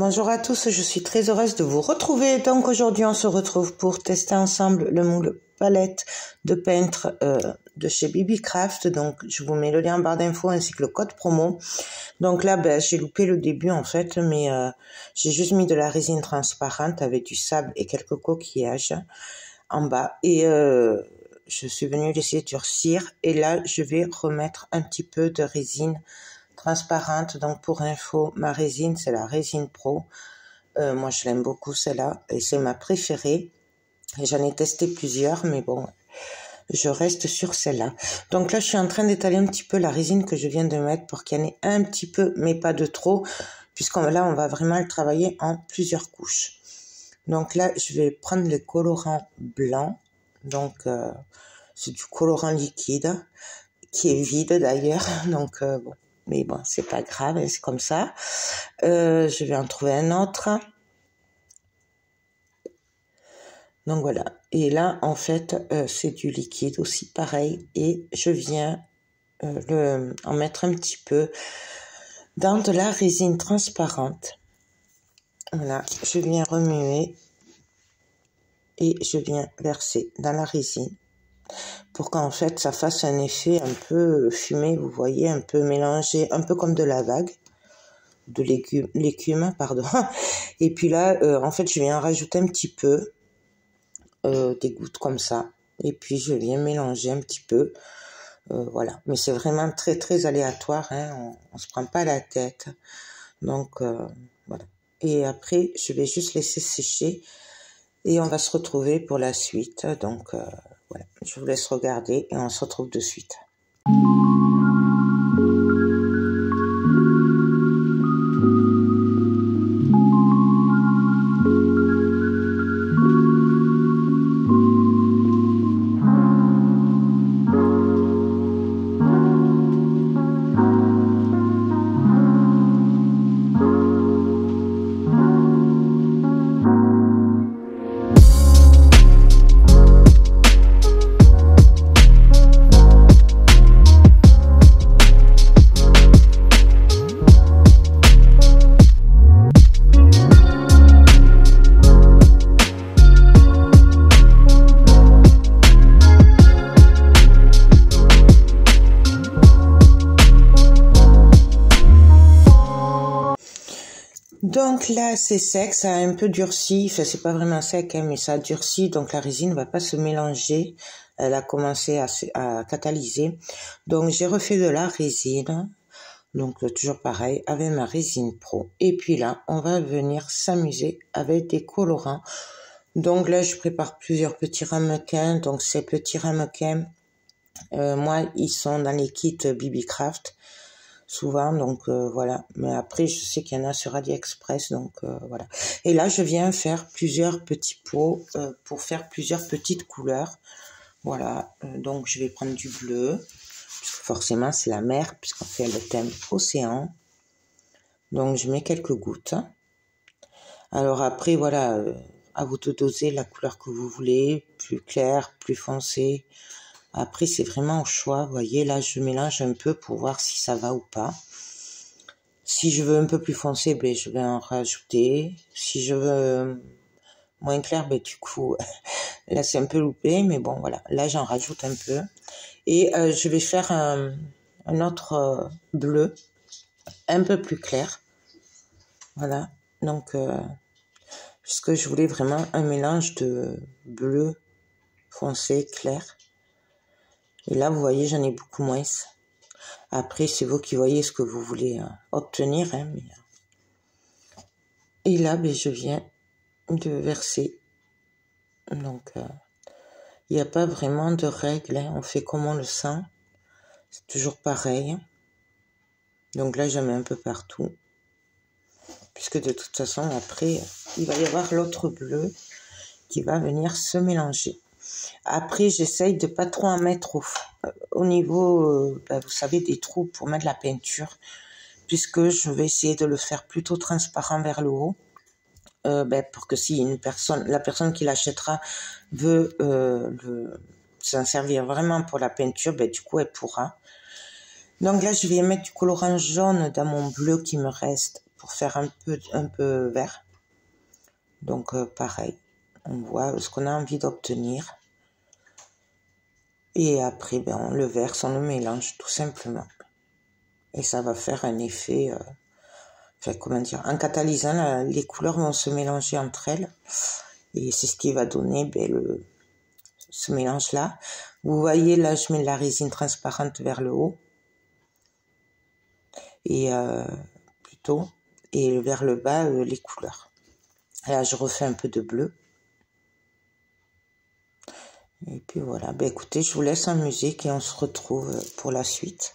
Bonjour à tous, je suis très heureuse de vous retrouver. Donc aujourd'hui on se retrouve pour tester ensemble le moule palette de peintre de chez BB-Craft. Donc je vous mets le lien en barre d'infos ainsi que le code promo. Donc là j'ai loupé le début en fait, mais j'ai juste mis de la résine transparente avec du sable et quelques coquillages en bas. Et je suis venue laisser durcir et là je vais remettre un petit peu de résine transparente. Donc pour info, ma résine c'est la résine Pro. Moi je l'aime beaucoup celle-là et c'est ma préférée. J'en ai testé plusieurs mais bon, je reste sur celle-là. Donc là je suis en train d'étaler un petit peu la résine que je viens de mettre pour qu'il y en ait un petit peu mais pas de trop, puisqu'on là on va vraiment le travailler en plusieurs couches. Donc là je vais prendre le colorant blanc. Donc c'est du colorant liquide qui est vide d'ailleurs. Donc bon. Mais bon, c'est pas grave, c'est comme ça. Je vais en trouver un autre. Donc voilà. Et là, en fait, c'est du liquide aussi, pareil. Et je viens en mettre un petit peu dans de la résine transparente. Voilà, je viens remuer et je viens verser dans la résine, pour qu'en fait ça fasse un effet un peu fumé, vous voyez, un peu mélangé, un peu comme de la vague, de l'écume, pardon. Et puis là, en fait, je viens rajouter un petit peu, des gouttes comme ça, et puis je viens mélanger un petit peu, voilà. Mais c'est vraiment très très aléatoire, hein, on se prend pas la tête. Donc voilà. Et après, je vais juste laisser sécher, et on va se retrouver pour la suite. Donc voilà, je vous laisse regarder et on se retrouve de suite. Donc là c'est sec, ça a un peu durci, enfin c'est pas vraiment sec hein, mais ça a durci, donc la résine ne va pas se mélanger, elle a commencé à catalyser. Donc j'ai refait de la résine, donc toujours pareil avec ma résine Pro. Et puis là on va venir s'amuser avec des colorants. Donc là je prépare plusieurs petits ramequins, donc ces petits ramequins, moi ils sont dans les kits BB-Craft. Souvent, donc voilà. Mais après, je sais qu'il y en a sur AliExpress, donc voilà. Et là, je viens faire plusieurs petits pots pour faire plusieurs petites couleurs. Voilà, donc je vais prendre du bleu, puisque forcément c'est la mer, puisqu'on fait le thème océan. Donc je mets quelques gouttes. Alors après, voilà, à vous de doser la couleur que vous voulez, plus clair, plus foncé. Après, c'est vraiment au choix. Vous voyez, là, je mélange un peu pour voir si ça va ou pas. Si je veux un peu plus foncé, ben, je vais en rajouter. Si je veux moins clair, ben, du coup, là, c'est un peu loupé. Mais bon, voilà. Là, j'en rajoute un peu. Et je vais faire un autre bleu, un peu plus clair. Voilà. Donc, puisque je voulais vraiment un mélange de bleu foncé, clair. Et là, vous voyez, j'en ai beaucoup moins. Après, c'est vous qui voyez ce que vous voulez obtenir. Hein, mais... Et là, ben, je viens de verser. Donc, il n'y a pas vraiment de règle. Hein, on fait comme on le sent. C'est toujours pareil. Donc là, j'en mets un peu partout. Puisque de toute façon, après, il va y avoir l'autre bleu qui va venir se mélanger. Après, j'essaye de pas trop en mettre au niveau, vous savez, des trous pour mettre la peinture, puisque je vais essayer de le faire plutôt transparent vers le haut, pour que si la personne qui l'achètera veut s'en servir vraiment pour la peinture, du coup, elle pourra. Donc là, je vais mettre du colorant jaune dans mon bleu qui me reste pour faire un peu vert. Donc pareil, on voit ce qu'on a envie d'obtenir. Et après, ben, on le verse, on le mélange tout simplement. Et ça va faire un effet, enfin, comment dire, en catalysant, les couleurs vont se mélanger entre elles. Et c'est ce qui va donner ben, ce mélange-là. Vous voyez, là, je mets de la résine transparente vers le haut. Et plutôt, et vers le bas, les couleurs. Là, je refais un peu de bleu. Et puis voilà, ben écoutez, je vous laisse en musique et on se retrouve pour la suite.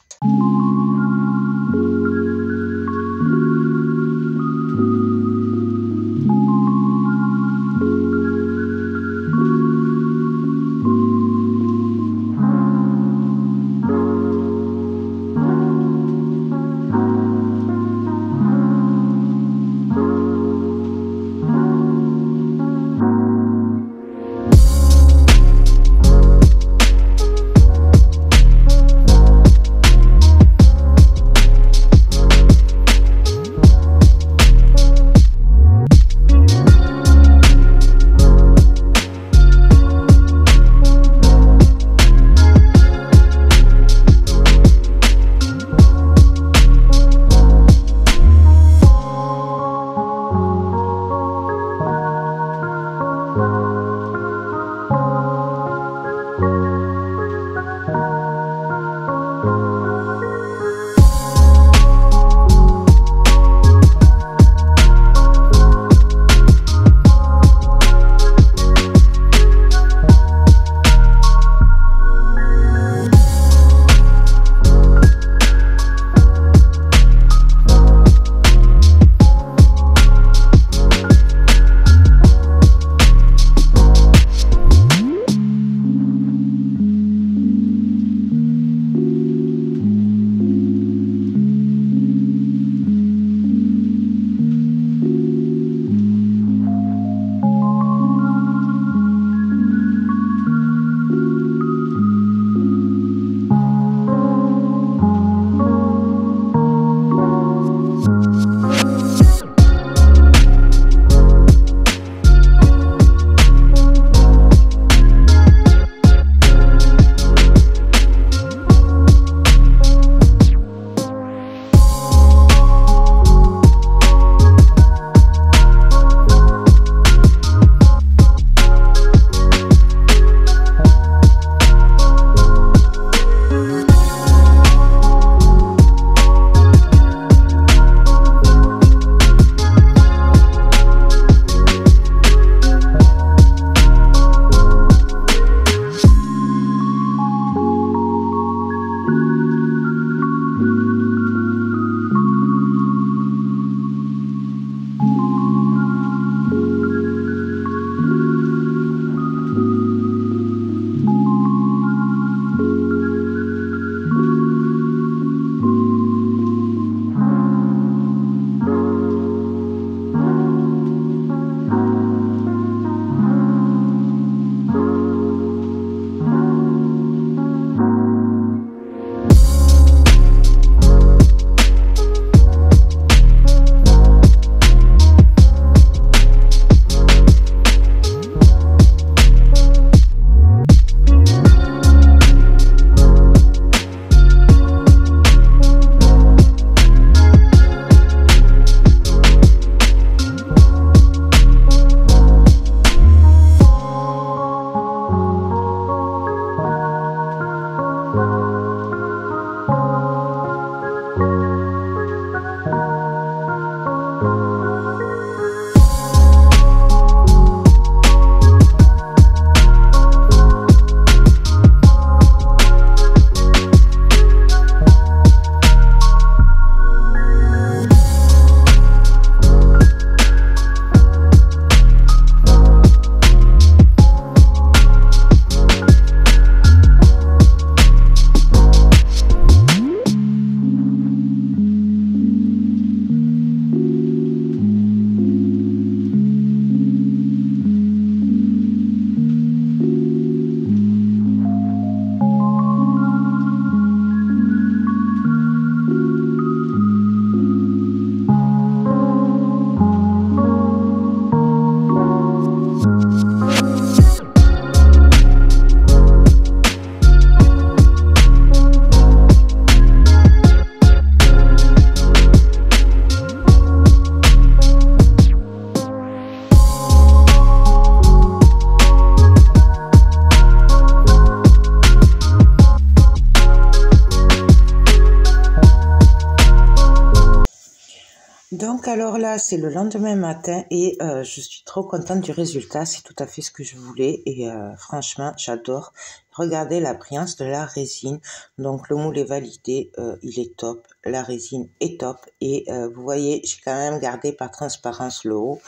Donc alors là, c'est le lendemain matin et je suis trop contente du résultat. C'est tout à fait ce que je voulais et franchement, j'adore. Regardez la brillance de la résine. Donc le moule est validé, il est top. La résine est top et vous voyez, j'ai quand même gardé par transparence le haut.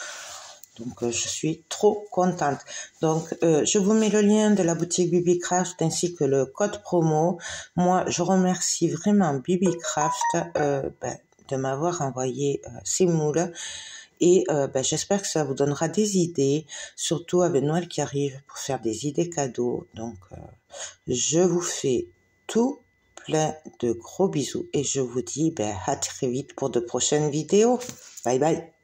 Donc je suis trop contente. Donc je vous mets le lien de la boutique Bibicraft ainsi que le code promo. Moi, je remercie vraiment Bibicraft de m'avoir envoyé ces moules et j'espère que ça vous donnera des idées, surtout avec Noël qui arrive pour faire des idées cadeaux. Donc je vous fais tout plein de gros bisous et je vous dis à très vite pour de prochaines vidéos. Bye bye.